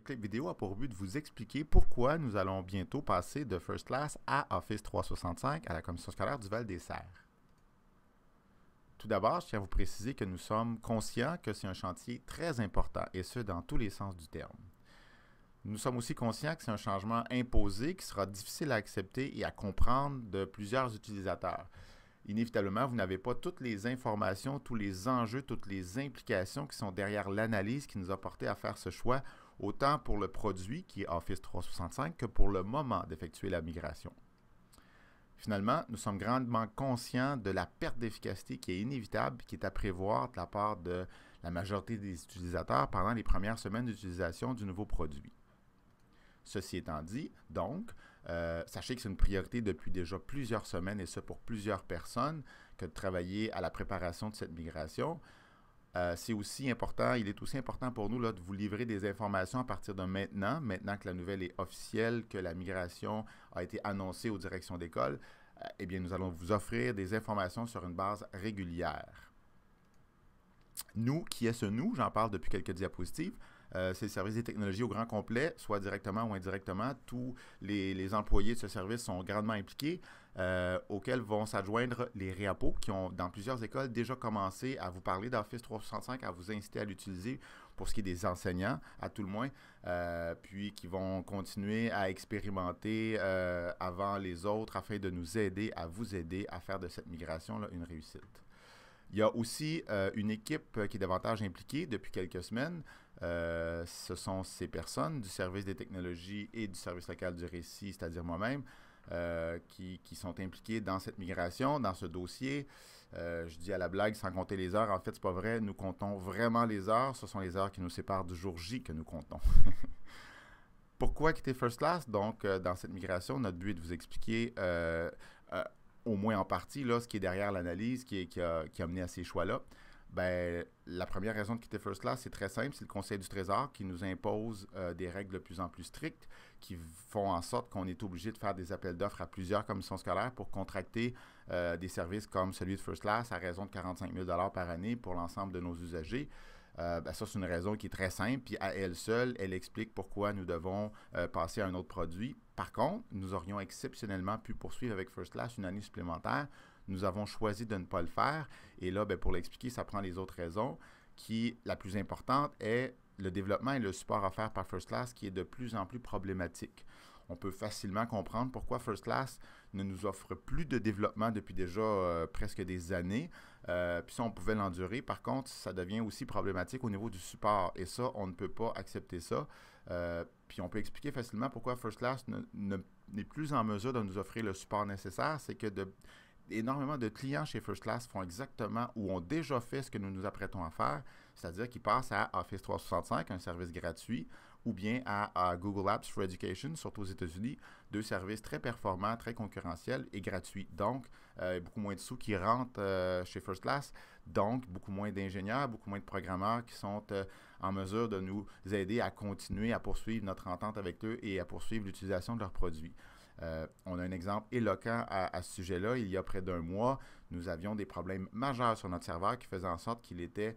clip vidéo a pour but de vous expliquer pourquoi nous allons bientôt passer de First Class à Office 365 à la Commission scolaire du Val-des-Serres. Tout d'abord, je tiens à vous préciser que nous sommes conscients que c'est un chantier très important, et ce, dans tous les sens du terme. Nous sommes aussi conscients que c'est un changement imposé qui sera difficile à accepter et à comprendre de plusieurs utilisateurs. Inévitablement, vous n'avez pas toutes les informations, tous les enjeux, toutes les implications qui sont derrière l'analyse qui nous a porté à faire ce choix, autant pour le produit, qui est Office 365, que pour le moment d'effectuer la migration. Finalement, nous sommes grandement conscients de la perte d'efficacité qui est inévitable et qui est à prévoir de la part de la majorité des utilisateurs pendant les premières semaines d'utilisation du nouveau produit. Ceci étant dit, donc, sachez que c'est une priorité depuis déjà plusieurs semaines, et ce pour plusieurs personnes, que de travailler à la préparation de cette migration. C'est aussi important, il est aussi important pour nous là, de vous livrer des informations à partir de maintenant que la nouvelle est officielle, que la migration a été annoncée aux directions d'école. Eh bien, nous allons vous offrir des informations sur une base régulière. Nous, qui est ce nous? J'en parle depuis quelques diapositives. C'est le service des technologies au grand complet, soit directement ou indirectement. Tous les employés de ce service sont grandement impliqués, auxquels vont s'adjoindre les réapos qui ont, dans plusieurs écoles, déjà commencé à vous parler d'Office 365, à vous inciter à l'utiliser pour ce qui est des enseignants, à tout le moins, puis qui vont continuer à expérimenter avant les autres afin de nous aider, à vous aider à faire de cette migration-là une réussite. Il y a aussi une équipe qui est davantage impliquée depuis quelques semaines. Ce sont ces personnes du service des technologies et du service local du récit, c'est-à-dire moi-même, qui sont impliquées dans cette migration, dans ce dossier. Je dis à la blague, sans compter les heures. En fait, c'est pas vrai. Nous comptons vraiment les heures. Ce sont les heures qui nous séparent du jour J que nous comptons. Pourquoi quitter First Class? Donc, dans cette migration, notre but est de vous expliquer au moins en partie, là, ce qui est derrière l'analyse qui a mené à ces choix-là. Ben, la première raison de quitter First Class, c'est très simple, c'est le Conseil du Trésor qui nous impose des règles de plus en plus strictes qui font en sorte qu'on est obligé de faire des appels d'offres à plusieurs commissions scolaires pour contracter des services comme celui de First Class à raison de 45 000 $ par année pour l'ensemble de nos usagers. Ben ça, c'est une raison qui est très simple, puis à elle seule, elle explique pourquoi nous devons passer à un autre produit. Par contre, nous aurions exceptionnellement pu poursuivre avec First Class une année supplémentaire. Nous avons choisi de ne pas le faire. Et là, ben, pour l'expliquer, ça prend les autres raisons, qui, la plus importante, est le développement et le support offert par First Class qui est de plus en plus problématique. On peut facilement comprendre pourquoi First Class ne nous offre plus de développement depuis déjà presque des années. Puis ça, on pouvait l'endurer. Par contre, ça devient aussi problématique au niveau du support. Et ça, on ne peut pas accepter ça. Puis on peut expliquer facilement pourquoi First Class n'est plus en mesure de nous offrir le support nécessaire. C'est que énormément de clients chez First Class font exactement ou ont déjà fait ce que nous nous apprêtons à faire, c'est-à-dire qu'ils passent à Office 365, un service gratuit, ou bien à Google Apps for Education, surtout aux États-Unis, deux services très performants, très concurrentiels et gratuits. Donc, beaucoup moins de sous qui rentrent chez First Class, donc beaucoup moins d'ingénieurs, beaucoup moins de programmeurs qui sont en mesure de nous aider à continuer à poursuivre notre entente avec eux et à poursuivre l'utilisation de leurs produits. On a un exemple éloquent à ce sujet-là. Il y a près d'un mois, nous avions des problèmes majeurs sur notre serveur qui faisaient en sorte qu'il était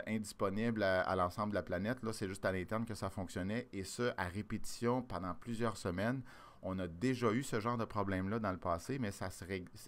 indisponible à l'ensemble de la planète. Là, c'est juste à l'interne que ça fonctionnait et ce, à répétition pendant plusieurs semaines. On a déjà eu ce genre de problème-là dans le passé, mais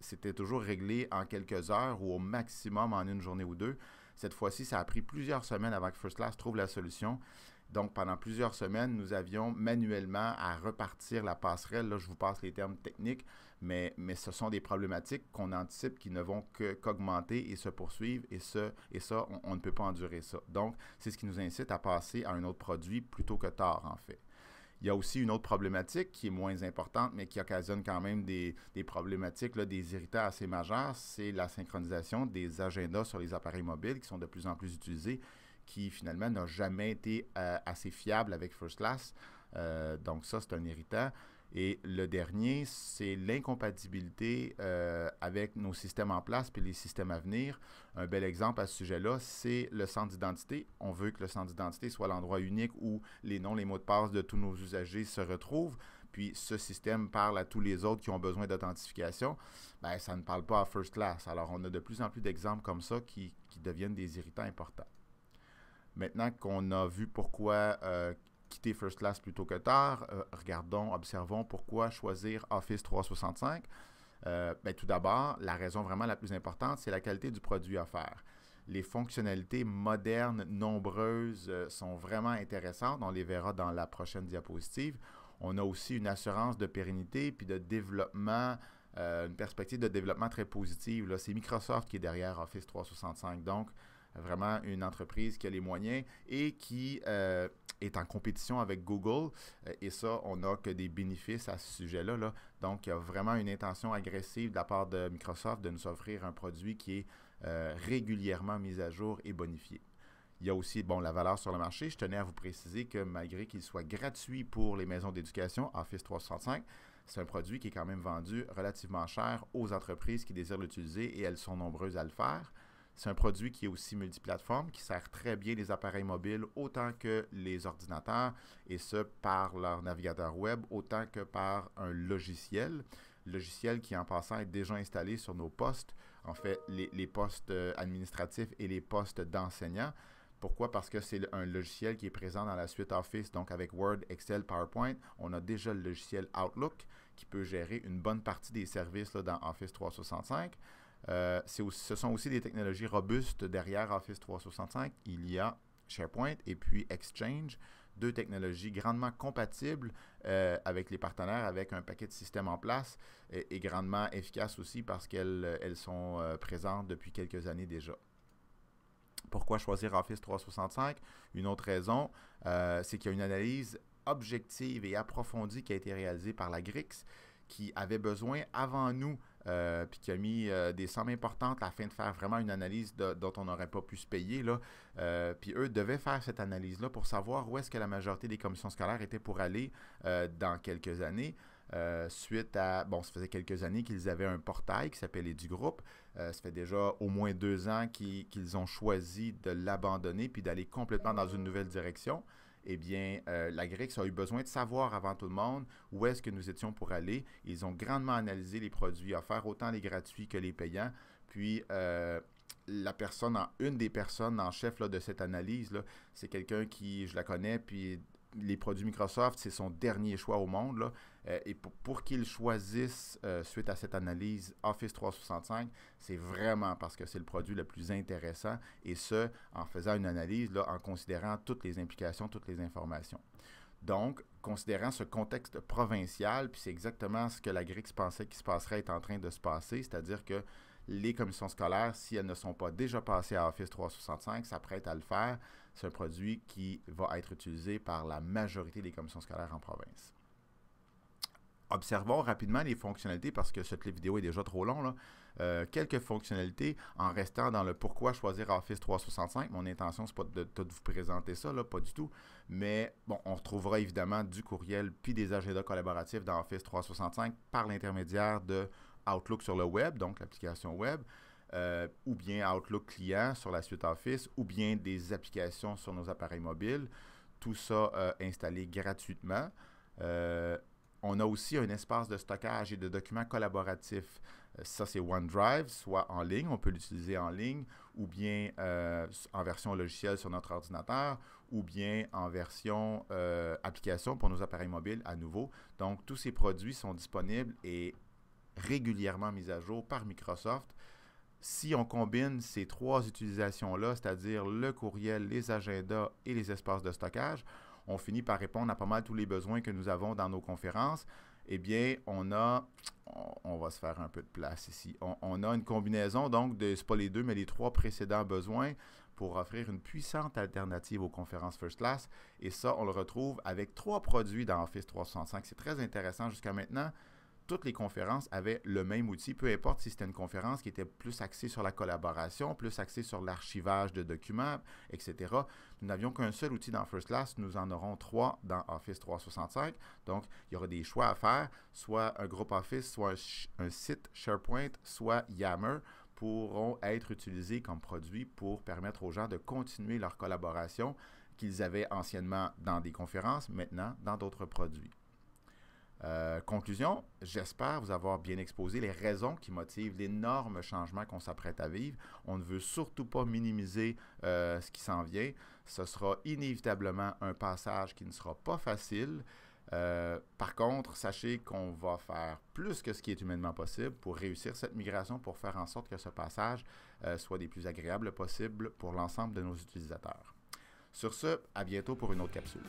c'était toujours réglé en quelques heures ou au maximum en une journée ou deux. Cette fois-ci, ça a pris plusieurs semaines avant que First Class trouve la solution. Donc, pendant plusieurs semaines, nous avions manuellement à repartir la passerelle. Là, je vous passe les termes techniques, mais ce sont des problématiques qu'on anticipe qui ne vont qu'augmenter et se poursuivre. Et ça, on ne peut pas endurer ça. Donc, c'est ce qui nous incite à passer à un autre produit plutôt que tard, en fait. Il y a aussi une autre problématique qui est moins importante, mais qui occasionne quand même des problématiques, là, des irritants assez majeurs. C'est la synchronisation des agendas sur les appareils mobiles qui sont de plus en plus utilisés, qui finalement n'a jamais été assez fiable avec First Class. Donc ça, c'est un irritant. Et le dernier, c'est l'incompatibilité avec nos systèmes en place puis les systèmes à venir. Un bel exemple à ce sujet-là, c'est le centre d'identité. On veut que le centre d'identité soit l'endroit unique où les noms, les mots de passe de tous nos usagers se retrouvent. Puis ce système parle à tous les autres qui ont besoin d'authentification. Ben, ça ne parle pas à First Class. Alors, on a de plus en plus d'exemples comme ça qui deviennent des irritants importants. Maintenant qu'on a vu pourquoi quitter First Class plus tôt que tard, observons pourquoi choisir Office 365. Tout d'abord, la raison vraiment la plus importante, c'est la qualité du produit offert. Les fonctionnalités modernes, nombreuses, sont vraiment intéressantes. On les verra dans la prochaine diapositive. On a aussi une assurance de pérennité puis de développement, une perspective de développement très positive. Là, c'est Microsoft qui est derrière Office 365. Donc, vraiment une entreprise qui a les moyens et qui est en compétition avec Google. Et ça, on n'a que des bénéfices à ce sujet-là. Là. Donc, il y a vraiment une intention agressive de la part de Microsoft de nous offrir un produit qui est régulièrement mis à jour et bonifié. Il y a aussi la valeur sur le marché. Je tenais à vous préciser que malgré qu'il soit gratuit pour les maisons d'éducation, Office 365, c'est un produit qui est quand même vendu relativement cher aux entreprises qui désirent l'utiliser et elles sont nombreuses à le faire. C'est un produit qui est aussi multiplateforme, qui sert très bien les appareils mobiles autant que les ordinateurs, et ce par leur navigateur web autant que par un logiciel. Logiciel qui, en passant, est déjà installé sur nos postes, en fait, les postes administratifs et les postes d'enseignants. Pourquoi? Parce que c'est un logiciel qui est présent dans la suite Office, donc avec Word, Excel, PowerPoint. On a déjà le logiciel Outlook qui peut gérer une bonne partie des services là, dans Office 365. Ce sont aussi des technologies robustes derrière Office 365. Il y a SharePoint et puis Exchange, deux technologies grandement compatibles avec les partenaires, avec un paquet de systèmes en place et grandement efficaces aussi parce qu'elles sont présentes depuis quelques années déjà. Pourquoi choisir Office 365? Une autre raison, c'est qu'il y a une analyse objective et approfondie qui a été réalisée par la GRIX qui avait besoin avant nous puis qui a mis des sommes importantes afin de faire vraiment une analyse dont on n'aurait pas pu se payer. Là. Puis eux devaient faire cette analyse-là pour savoir où est-ce que la majorité des commissions scolaires étaient pour aller dans quelques années. Suite à, ça faisait quelques années qu'ils avaient un portail qui s'appelait EduGroupe. Ça fait déjà au moins 2 ans qu'ils ont choisi de l'abandonner puis d'aller complètement dans une nouvelle direction. Eh bien, la GRIX a eu besoin de savoir avant tout le monde où est-ce que nous étions pour aller. Ils ont grandement analysé les produits offerts, autant les gratuits que les payants. Puis, une des personnes en chef là, de cette analyse, là, c'est quelqu'un qui, je la connais, puis les produits Microsoft, c'est son dernier choix au monde. Là. Et pour qu'il choisisse, suite à cette analyse, Office 365, c'est vraiment parce que c'est le produit le plus intéressant, et ce, en faisant une analyse, là, en considérant toutes les implications, toutes les informations. Donc, considérant ce contexte provincial, puis c'est exactement ce que la GRIX pensait qu'il se passerait est en train de se passer, c'est-à-dire que les commissions scolaires, si elles ne sont pas déjà passées à Office 365, s'apprêtent à le faire. C'est un produit qui va être utilisé par la majorité des commissions scolaires en province. Observons rapidement les fonctionnalités parce que cette vidéo est déjà trop longue. Quelques fonctionnalités en restant dans le pourquoi choisir Office 365. Mon intention, c'est pas de tout vous présenter ça, là, pas du tout. Mais bon, on retrouvera évidemment du courriel puis des agendas collaboratifs dans Office 365 par l'intermédiaire de Outlook sur le web, donc l'application web, ou bien Outlook client sur la suite Office, ou bien des applications sur nos appareils mobiles. Tout ça installé gratuitement. On a aussi un espace de stockage et de documents collaboratifs. Ça, c'est OneDrive, soit en ligne, on peut l'utiliser en ligne, ou bien en version logicielle sur notre ordinateur, ou bien en version application pour nos appareils mobiles à nouveau. Donc, tous ces produits sont disponibles et régulièrement mis à jour par Microsoft. Si on combine ces 3 utilisations-là, c'est-à-dire le courriel, les agendas et les espaces de stockage, on finit par répondre à pas mal tous les besoins que nous avons dans nos conférences. Eh bien, on va se faire un peu de place ici. On a une combinaison, donc, c'est pas les 2, mais les 3 précédents besoins pour offrir une puissante alternative aux conférences First Class. Et ça, on le retrouve avec 3 produits dans Office 365. C'est très intéressant jusqu'à maintenant. Toutes les conférences avaient le même outil, peu importe si c'était une conférence qui était plus axée sur la collaboration, plus axée sur l'archivage de documents, etc. Nous n'avions qu'un seul outil dans First Class, nous en aurons 3 dans Office 365. Donc, il y aura des choix à faire, soit un groupe Office, soit un site SharePoint, soit Yammer pourront être utilisés comme produits pour permettre aux gens de continuer leur collaboration qu'ils avaient anciennement dans des conférences, maintenant dans d'autres produits. Conclusion, j'espère vous avoir bien exposé les raisons qui motivent l'énorme changement qu'on s'apprête à vivre. On ne veut surtout pas minimiser ce qui s'en vient. Ce sera inévitablement un passage qui ne sera pas facile. Par contre, sachez qu'on va faire plus que ce qui est humainement possible pour réussir cette migration, pour faire en sorte que ce passage soit des plus agréables possibles pour l'ensemble de nos utilisateurs. Sur ce, à bientôt pour une autre capsule.